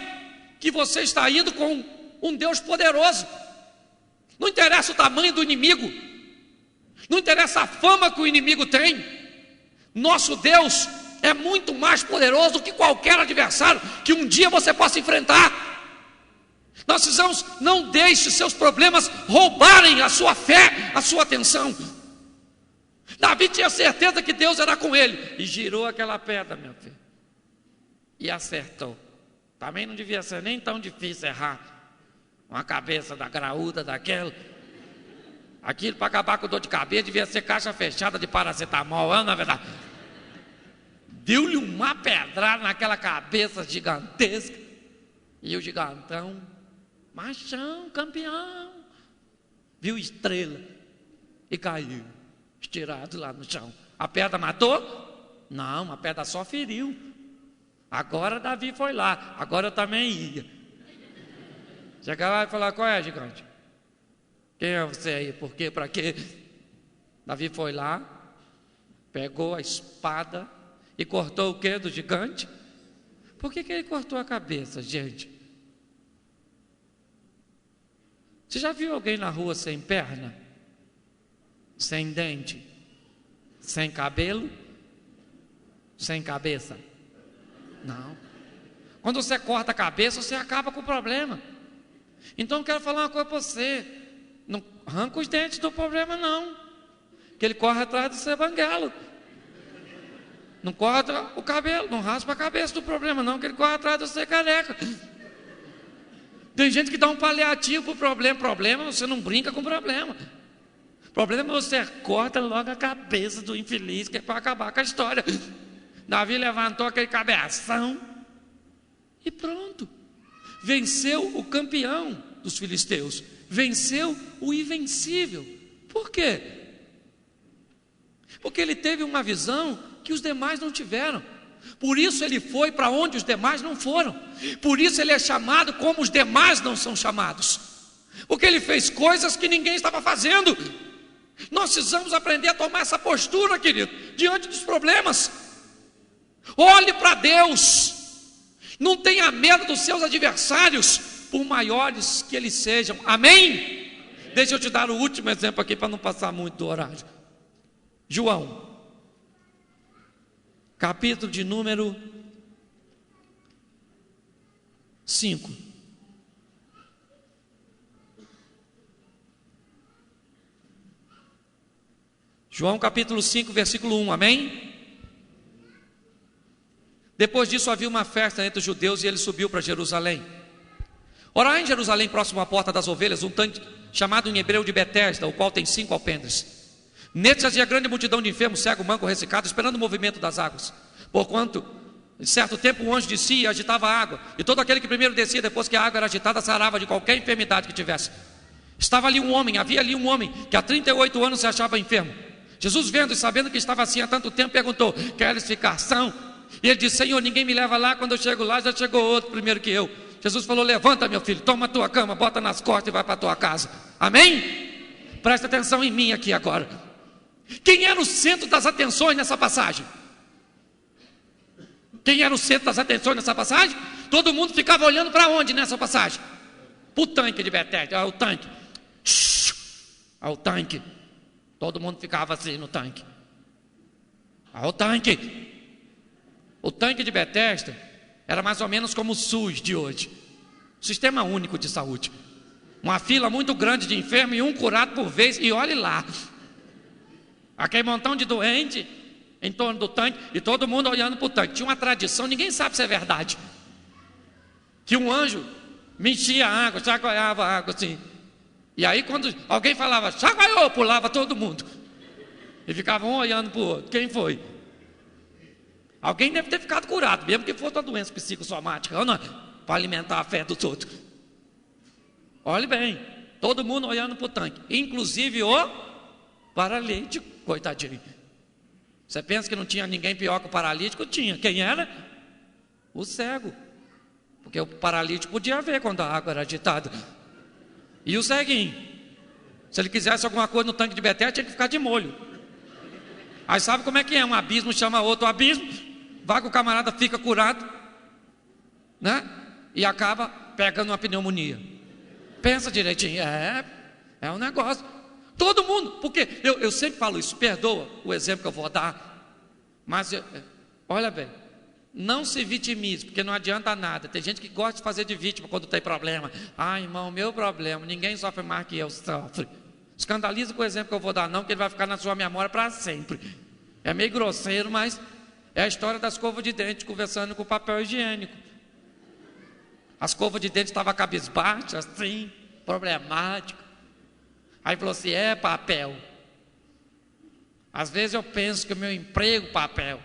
que você está indo com um Deus poderoso. Não interessa o tamanho do inimigo, não interessa a fama que o inimigo tem. Nosso Deus é muito mais poderoso do que qualquer adversário que um dia você possa enfrentar. Nós precisamos, não deixe seus problemas roubarem a sua fé, a sua atenção. Davi tinha certeza que Deus era com ele e girou aquela pedra, meu filho, e acertou. Também não devia ser nem tão difícil errar uma cabeça da graúda daquela. Aquilo para acabar com dor de cabeça devia ser caixa fechada de paracetamol, não é verdade? Deu-lhe uma pedrada naquela cabeça gigantesca e o gigantão, machão, campeão, viu estrela e caiu estirado lá no chão. A pedra matou? Não, a pedra só feriu. Agora Davi foi lá, agora eu também ia. Chega lá e falar: qual é, gigante? Quem é você aí? Por quê? Para quê? Davi foi lá, pegou a espada e cortou o quê do gigante? Por que ele cortou a cabeça, gente? Você já viu alguém na rua sem perna? Sem dente? Sem cabelo? Sem cabeça? Não. Quando você corta a cabeça, você acaba com o problema. Então eu quero falar uma coisa para você: não arranca os dentes do problema não, que ele corre atrás do seu banguelo. Não corta o cabelo, não raspa a cabeça do problema não, que ele corre atrás do seu careca. Tem gente que dá um paliativo para o problema, você não brinca com o problema. O problema é você corta logo a cabeça do infeliz, que é para acabar com a história. Davi levantou aquele cabeção e pronto. Venceu o campeão dos filisteus, venceu o invencível. Por quê? Porque ele teve uma visão que os demais não tiveram. Por isso ele foi para onde os demais não foram. Por isso ele é chamado como os demais não são chamados. Porque ele fez coisas que ninguém estava fazendo. Nós precisamos aprender a tomar essa postura, querido, diante dos problemas. Olhe para Deus. Não tenha medo dos seus adversários, por maiores que eles sejam. Amém? Deixa eu te dar o último exemplo aqui, para não passar muito do horário. João, capítulo de número 5. João capítulo 5, versículo 1, amém? Depois disso havia uma festa entre os judeus e ele subiu para Jerusalém. Ora, há em Jerusalém, próximo à porta das ovelhas, um tanque chamado em hebreu de Betesda, o qual tem 5 alpendres. Nele jazia grande multidão de enfermos, cego, manco, ressecado, esperando o movimento das águas. Porquanto, em certo tempo, um anjo descia e agitava a água, e todo aquele que primeiro descia, depois que a água era agitada, sarava de qualquer enfermidade que tivesse. Havia ali um homem que há 38 anos se achava enfermo. Jesus, vendo e sabendo que estava assim há tanto tempo, perguntou: queres ficar são? E ele disse: Senhor, ninguém me leva lá. Quando eu chego lá, já chegou outro primeiro que eu. Jesus falou: levanta, meu filho, toma a tua cama, bota nas costas e vai para a tua casa. Amém? Presta atenção em mim aqui agora. Quem era o centro das atenções nessa passagem? Quem era o centro das atenções nessa passagem? Todo mundo ficava olhando para onde nessa passagem? Para o tanque de Betesda. Olha o tanque. Olha o tanque. Todo mundo ficava assim no tanque. Olha o tanque. O tanque de Betesda era mais ou menos como o SUS de hoje, Sistema Único de Saúde. Uma fila muito grande de enfermos e um curado por vez. E olhe lá, aquele montão de doente em torno do tanque e todo mundo olhando para o tanque. Tinha uma tradição, ninguém sabe se é verdade, que um anjo mexia a água, chacoalhava a água assim. E aí quando alguém falava chacoalhou, pulava todo mundo. E ficavam um olhando para o outro. Quem foi? Alguém deve ter ficado curado, mesmo que fosse uma doença psicossomática, ou não, para alimentar a fé dos outros. Olhe bem, todo mundo olhando para o tanque, inclusive o paralítico, coitadinho. Você pensa que não tinha ninguém pior que o paralítico? Tinha. Quem era? O cego. Porque o paralítico podia ver quando a água era agitada. E o ceguinho, se ele quisesse alguma coisa no tanque de Betesda, tinha que ficar de molho. Aí sabe como é que é? Um abismo chama outro abismo, vai que o camarada fica curado, né? E acaba pegando uma pneumonia. Pensa direitinho, é um negócio. Todo mundo, porque eu sempre falo isso, perdoa o exemplo que eu vou dar, mas olha bem, não se vitimize, porque não adianta nada. Tem gente que gosta de fazer de vítima quando tem problema. Irmão, meu problema, ninguém sofre mais que eu sofro. Escandaliza com o exemplo que eu vou dar não, que ele vai ficar na sua memória para sempre. É meio grosseiro, mas é a história da escova de dente conversando com o papel higiênico. A escova de dente estava cabisbaixa, assim, problemática. Aí falou assim: papel. Às vezes eu penso que o meu emprego, papel,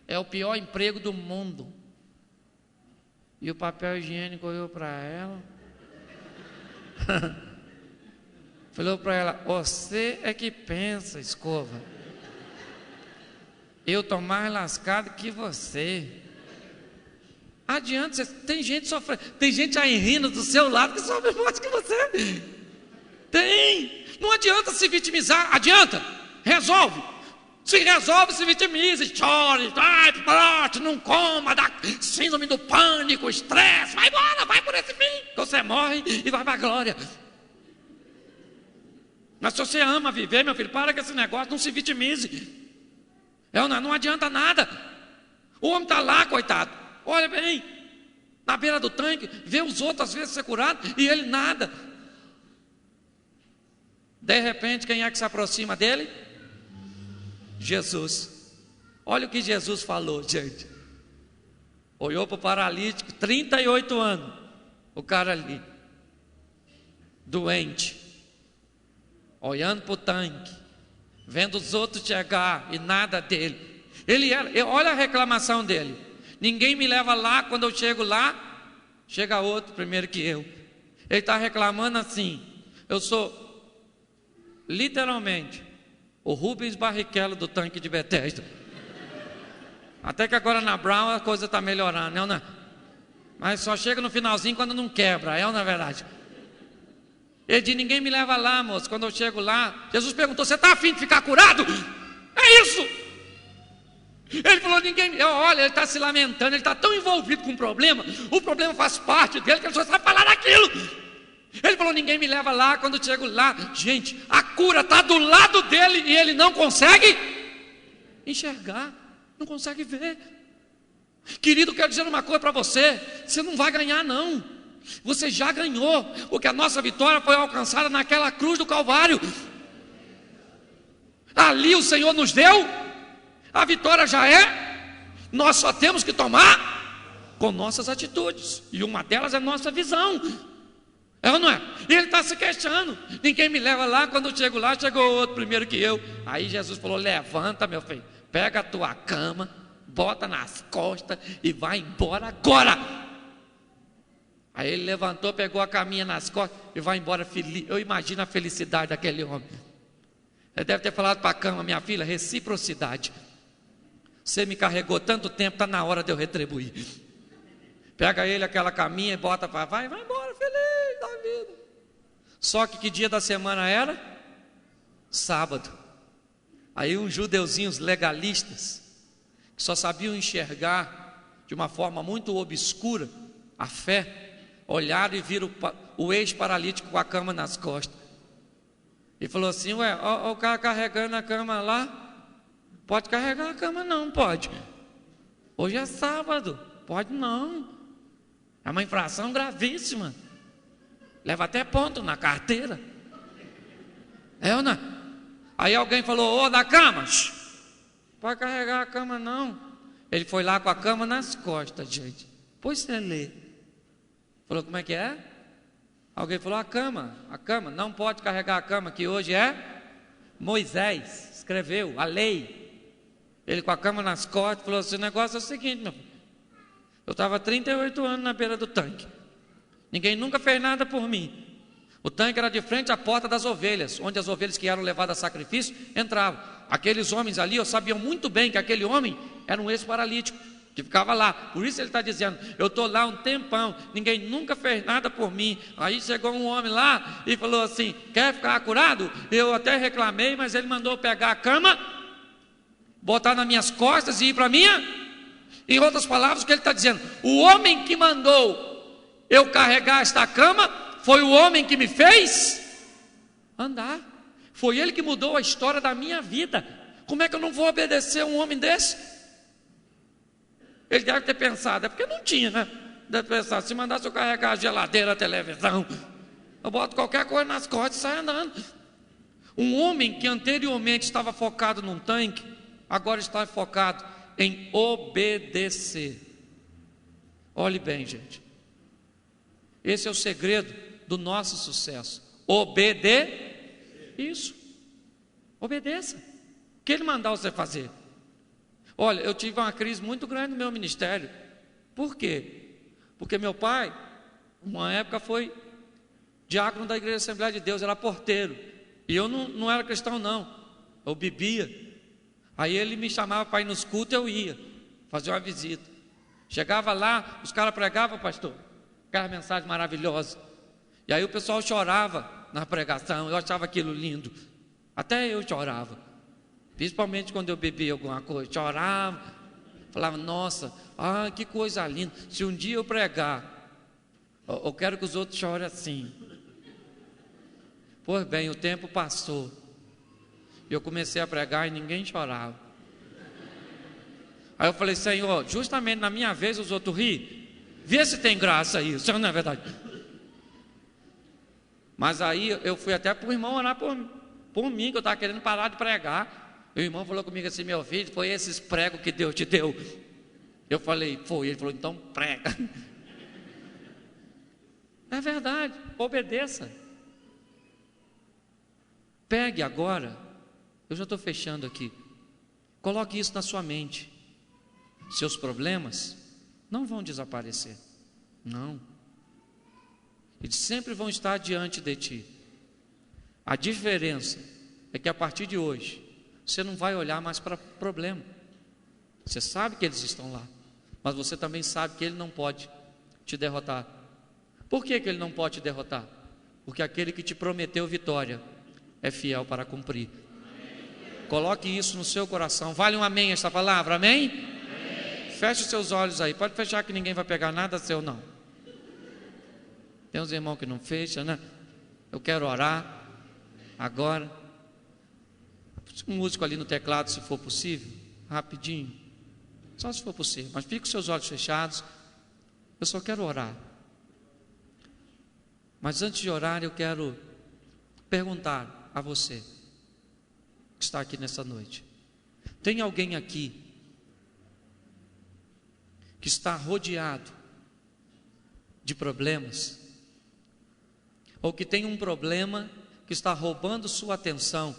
é o pior emprego do mundo. E o papel higiênico olhou para ela, falou para ela: você é que pensa, escova, eu tô mais lascado que você. Adianta, tem gente sofrendo, tem gente aí rindo do seu lado que sofre mais que você. Tem, não adianta se vitimizar, adianta, resolve. Se resolve, se vitimiza, chore, pronto, não coma, dá síndrome do pânico, estresse, vai embora, vai por esse fim, você morre e vai para a glória. Mas se você ama viver, meu filho, para com esse negócio, não se vitimize. Não adianta nada. O homem está lá, coitado, olha bem, na beira do tanque, vê os outros às vezes ser curados e ele nada. De repente, quem é que se aproxima dele? Jesus. Olha o que Jesus falou, gente. Olhou para o paralítico, 38 anos, o cara ali, doente, olhando para o tanque, vendo os outros chegar e nada dele. Olha a reclamação dele: ninguém me leva lá, quando eu chego lá, chega outro primeiro que eu. Ele está reclamando assim: eu sou literalmente o Rubens Barrichello do tanque de Betesda. Até que agora na Brown a coisa está melhorando, não? Mas só chega no finalzinho quando não quebra, não é verdade? Ele disse: ninguém me leva lá, moço. Quando eu chego lá, Jesus perguntou: você está afim de ficar curado? É isso. Ele falou: ninguém. Olha, ele está se lamentando, ele está tão envolvido com o problema faz parte dele, que ele só sabe falar daquilo. Ele falou: ninguém me leva lá. Quando eu chego lá, gente, a cura está do lado dele e ele não consegue enxergar, não consegue ver. Querido, quero dizer uma coisa para você: você não vai ganhar, não. Você já ganhou, porque a nossa vitória foi alcançada naquela cruz do Calvário. Ali o Senhor nos deu, a vitória já é. Nós só temos que tomar com nossas atitudes, e uma delas é a nossa visão. É ou não é? E ele está se queixando: ninguém me leva lá. Quando eu chego lá, chegou outro primeiro que eu. Aí Jesus falou: levanta, meu filho, pega a tua cama, bota nas costas e vai embora agora. Aí ele levantou, pegou a caminha nas costas e vai embora feliz. Eu imagino a felicidade daquele homem. Ele deve ter falado para a cama: minha filha, reciprocidade. Você me carregou tanto tempo, está na hora de eu retribuir. Pega ele aquela caminha e bota para vai embora feliz da vida. Só que dia da semana era? Sábado. Aí uns judeuzinhos legalistas, que só sabiam enxergar de uma forma muito obscura a fé, olharam e viram o ex-paralítico com a cama nas costas. E falou assim: ué, o cara carregando a cama lá, pode carregar a cama? Não pode. Hoje é sábado, pode não. É uma infração gravíssima. Leva até ponto na carteira. É ou não? Aí alguém falou: ô, da cama, pode carregar a cama não. Ele foi lá com a cama nas costas, gente. Pois você lê. Falou: como é que é? Alguém falou: a cama, não pode carregar a cama, que hoje é Moisés, escreveu a lei. Ele com a cama nas costas falou assim: o negócio é o seguinte, meu filho, eu estava 38 anos na beira do tanque, ninguém nunca fez nada por mim. O tanque era de frente à porta das ovelhas, onde as ovelhas que eram levadas a sacrifício entravam. Aqueles homens ali, eu sabia muito bem que aquele homem era um ex-paralítico, que ficava lá. Por isso ele está dizendo: eu estou lá um tempão, ninguém nunca fez nada por mim. Aí chegou um homem lá e falou assim: quer ficar curado? Eu até reclamei, mas ele mandou pegar a cama, botar nas minhas costas e ir para a minha. Em outras palavras, o que ele está dizendo: o homem que mandou eu carregar esta cama foi o homem que me fez andar. Foi ele que mudou a história da minha vida. Como é que eu não vou obedecer a um homem desse? Ele deve ter pensado: é porque não tinha, né? Deve pensar: se mandasse eu carregar a geladeira, a televisão, eu boto qualquer coisa nas costas e saio andando. Um homem que anteriormente estava focado num tanque, agora está focado em obedecer. Olhe bem, gente, esse é o segredo do nosso sucesso. Isso. Obedeça o que ele mandar você fazer. Olha, eu tive uma crise muito grande no meu ministério. Por quê? Porque meu pai, uma época, foi diácono da Igreja Assembleia de Deus, era porteiro. E eu não era cristão, não. Eu bebia. Aí ele me chamava para ir nos cultos, eu ia fazer uma visita. Chegava lá, os caras pregavam, pastor, aquela mensagem maravilhosa. E aí o pessoal chorava na pregação, eu achava aquilo lindo. Até eu chorava, principalmente quando eu bebia alguma coisa, chorava, falava: nossa, que coisa linda. Se um dia eu pregar, eu quero que os outros chorem assim. Pois bem, o tempo passou, e eu comecei a pregar e ninguém chorava. Aí eu falei: Senhor, justamente na minha vez os outros riem, vê se tem graça isso, não é verdade? Mas aí eu fui até para o irmão orar por mim, que eu estava querendo parar de pregar. E o irmão falou comigo assim: meu filho, foi esses pregos que Deus te deu? Eu falei: foi. Ele falou: então prega. É verdade, obedeça. Pegue agora, eu já estou fechando aqui, coloque isso na sua mente. Seus problemas não vão desaparecer, não. Eles sempre vão estar diante de ti. A diferença é que a partir de hoje você não vai olhar mais para problema. Você sabe que eles estão lá, mas você também sabe que ele não pode te derrotar. Por que ele não pode te derrotar? porque aquele que te prometeu vitória é fiel para cumprir. Coloque isso no seu coração. Vale um amém esta palavra? Amém? Amém. Feche os seus olhos aí. Pode fechar que ninguém vai pegar nada seu não. Tem uns irmãos que não fecham, né? Eu quero orar agora. Um músico ali no teclado, se for possível, rapidinho. Só se for possível. Mas fique com seus olhos fechados. Eu só quero orar. Mas antes de orar, eu quero perguntar a você que está aqui nessa noite: tem alguém aqui que está rodeado de problemas, ou que tem um problema que está roubando sua atenção,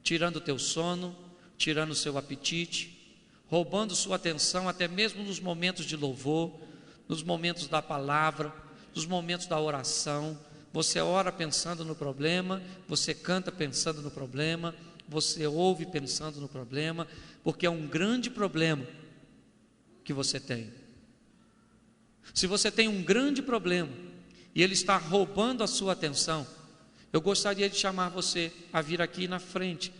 tirando o teu sono, tirando o seu apetite, roubando sua atenção até mesmo nos momentos de louvor, nos momentos da palavra, nos momentos da oração? Você ora pensando no problema, você canta pensando no problema, você ouve pensando no problema, porque é um grande problema que você tem. Se você tem um grande problema e ele está roubando a sua atenção, eu gostaria de chamar você a vir aqui na frente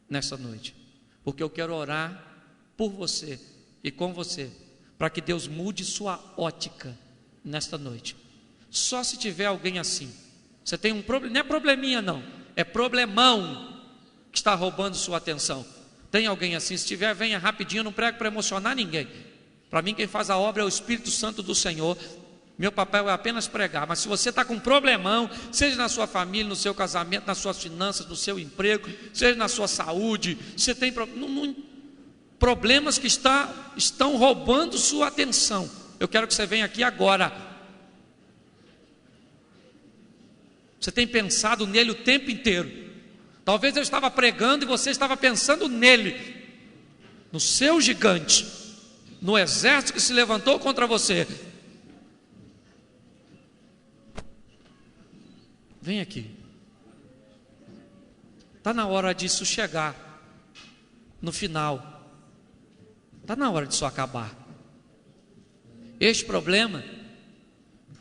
nessa noite, porque eu quero orar por você e com você, para que Deus mude sua ótica nesta noite. Só se tiver alguém assim. Você tem um problema, não é probleminha não, é problemão que está roubando sua atenção. Tem alguém assim? Se tiver, venha rapidinho. Eu não prego para emocionar ninguém. Para mim quem faz a obra é o Espírito Santo do Senhor. Meu papel é apenas pregar. Mas se você está com um problemão, seja na sua família, no seu casamento, nas suas finanças, no seu emprego, seja na sua saúde, você tem problemas que estão roubando sua atenção, eu quero que você venha aqui agora. Você tem pensado nele o tempo inteiro. Talvez eu estava pregando e você estava pensando nele, no seu gigante, no exército que se levantou contra você. Vem aqui. Está na hora disso chegar no final. Está na hora disso acabar. Este problema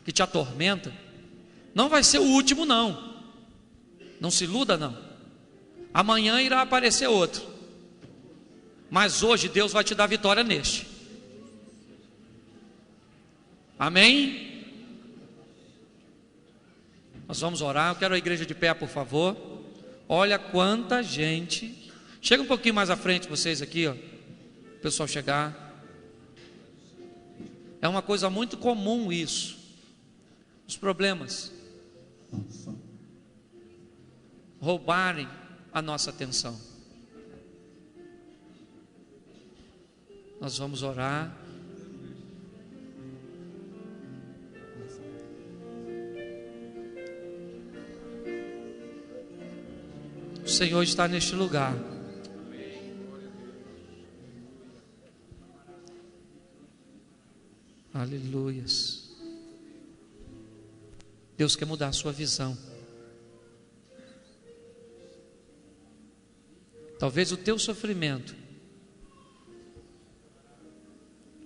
que te atormenta não vai ser o último não. Não se iluda não. Amanhã irá aparecer outro. Mas hoje Deus vai te dar vitória neste. Amém? Nós vamos orar. Eu quero a igreja de pé, por favor. Olha quanta gente. Chega um pouquinho mais à frente vocês aqui, ó. O pessoal chegar. É uma coisa muito comum isso. Os problemas roubarem a nossa atenção. Nós vamos orar. O Senhor está neste lugar. Aleluias. Deus quer mudar a sua visão. Talvez o teu sofrimento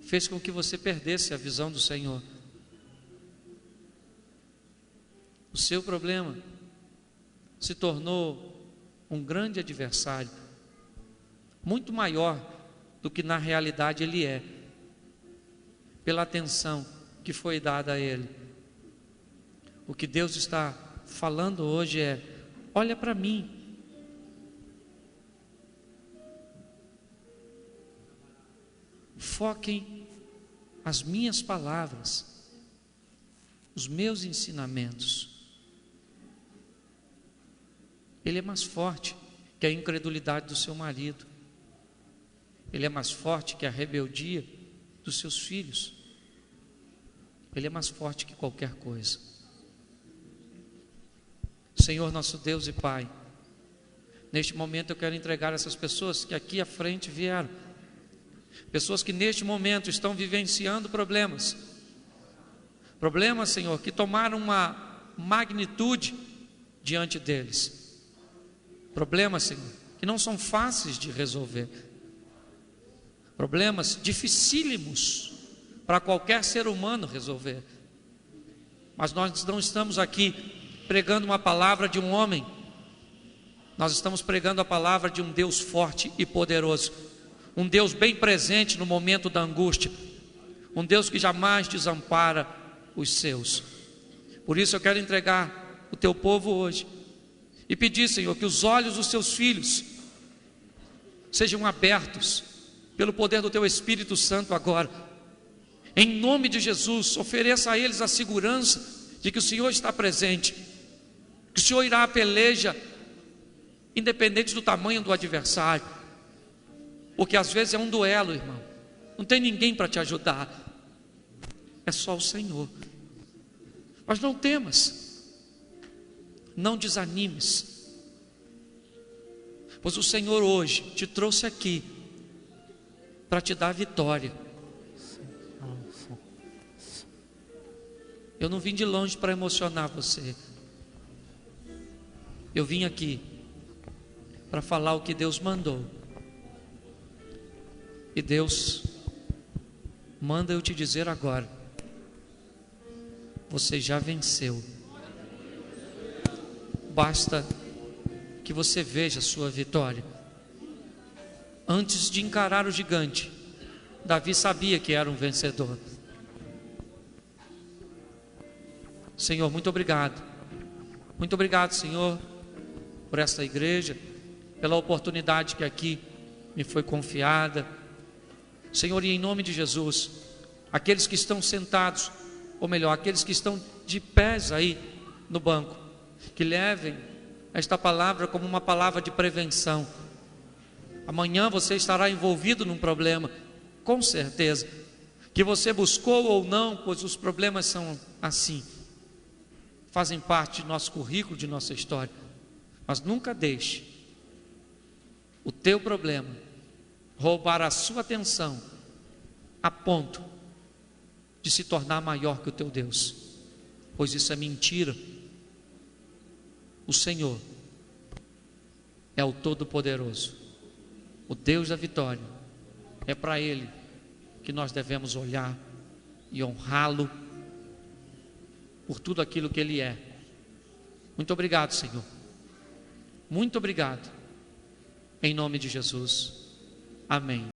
fez com que você perdesse a visão do Senhor. O seu problema se tornou um grande adversário, muito maior do que na realidade ele é, pela atenção que foi dada a ele. O que Deus está falando hoje é: olha para mim. Foquem as minhas palavras, os meus ensinamentos. Ele é mais forte que a incredulidade do seu marido. Ele é mais forte que a rebeldia dos seus filhos. Ele é mais forte que qualquer coisa. Senhor nosso Deus e Pai, neste momento eu quero entregar essas pessoas que aqui à frente vieram. Pessoas que neste momento estão vivenciando problemas. Problemas, Senhor, que tomaram uma magnitude diante deles. Problemas, Senhor, que não são fáceis de resolver. Problemas dificílimos para qualquer ser humano resolver. Mas nós não estamos aqui pregando uma palavra de um homem. Nós estamos pregando a palavra de um Deus forte e poderoso. Um Deus bem presente no momento da angústia. Um Deus que jamais desampara os seus. Por isso eu quero entregar o teu povo hoje e pedir, Senhor, que os olhos dos teus filhos sejam abertos pelo poder do teu Espírito Santo agora. Em nome de Jesus, ofereça a eles a segurança de que o Senhor está presente, que o Senhor irá à peleja, independente do tamanho do adversário, porque às vezes é um duelo, irmão, não tem ninguém para te ajudar, é só o Senhor. Mas não temas, não desanimes, pois o Senhor hoje te trouxe aqui para te dar vitória. Eu não vim de longe para emocionar você. Eu vim aqui para falar o que Deus mandou. E Deus manda eu te dizer agora: você já venceu. Basta que você veja a sua vitória. Antes de encarar o gigante, Davi sabia que era um vencedor. Senhor, muito obrigado. Muito obrigado, Senhor, por esta igreja, pela oportunidade que aqui me foi confiada. Senhor, e em nome de Jesus, aqueles que estão sentados, ou melhor, aqueles que estão de pés aí no banco, que levem esta palavra como uma palavra de prevenção. Amanhã você estará envolvido num problema, com certeza, que você buscou ou não, pois os problemas são assim, fazem parte do nosso currículo, de nossa história. Mas nunca deixe o teu problema roubar a sua atenção a ponto de se tornar maior que o teu Deus, pois isso é mentira. O Senhor é o Todo-Poderoso, o Deus da vitória. É para Ele que nós devemos olhar e honrá-lo por tudo aquilo que Ele é. Muito obrigado, Senhor. Muito obrigado. Em nome de Jesus. Amém.